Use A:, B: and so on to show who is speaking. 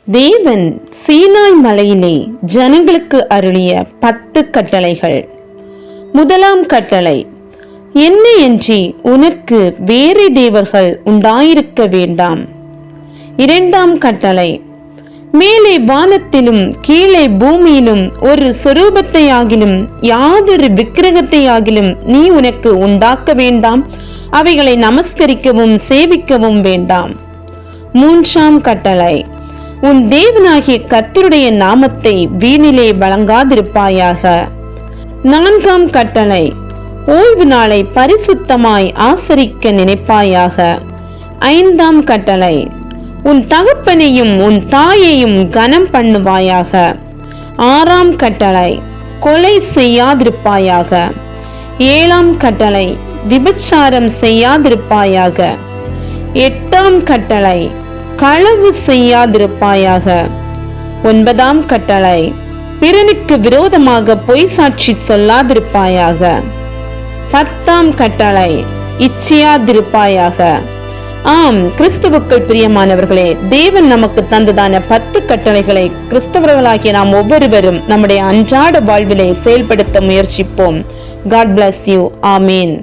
A: தேவன் சீனாய் மலையிலே ஜனங்களுக்கு அருளிய 10 கட்டளைகள். முதலாம் கட்டளை, என்னையன்றி உனக்கு வேறு தேவர்கள் உண்டாயிருக்க வேண்டாம். இரண்டாம் கட்டளை, மேலே வானத்திலும் கீழே பூமியிலும் ஒரு சொரூபத்தையாகிலும் யாதொரு விக்கிரகத்தையாகிலும் நீ உனக்கு உண்டாக்க வேண்டாம், அவைகளை நமஸ்கரிக்கவும் சேவிக்கவும் வேண்டாம். மூன்றாம் கட்டளை, உன் தேவனாகிய கர்த்தருடைய நாமத்தை வீணிலே வழங்காதிருப்பாயாக. நான்காம் கட்டளை, ஓய்வு நாளை பரிசுத்தமாய் ஆசரிக்க நினைப்பாயாக. ஐந்தாம் கட்டளை, உன் தகப்பனையும் உன் தாயையும் கனம் பண்ணுவாயாக. ஆறாம் கட்டளை, கொலை செய்யாதிருப்பாயாக. ஏழாம் கட்டளை, விபச்சாரம் செய்யாதிருப்பாயாக. எட்டாம் கட்டளை, களவு செய்யாதிருப்பாயாக. ஒன்பதாம் கட்டளை, பிறனுக்கு விரோதமாக பொய் சாட்சி சொல்லாதிருப்பாயாக. பத்தாம் கட்டளை, இச்சையாதிருப்பாயாக. ஆம், கிறிஸ்துவுக்குள் பிரியமானவர்களே, தேவன் நமக்கு தந்ததான 10 கட்டளைகளை கிறிஸ்தவர்களாகிய நாம் ஒவ்வொருவரும் நம்முடைய அன்றாட வாழ்விலே செயல்படுத்த முயற்சிப்போம். God bless you. ஆமீன்.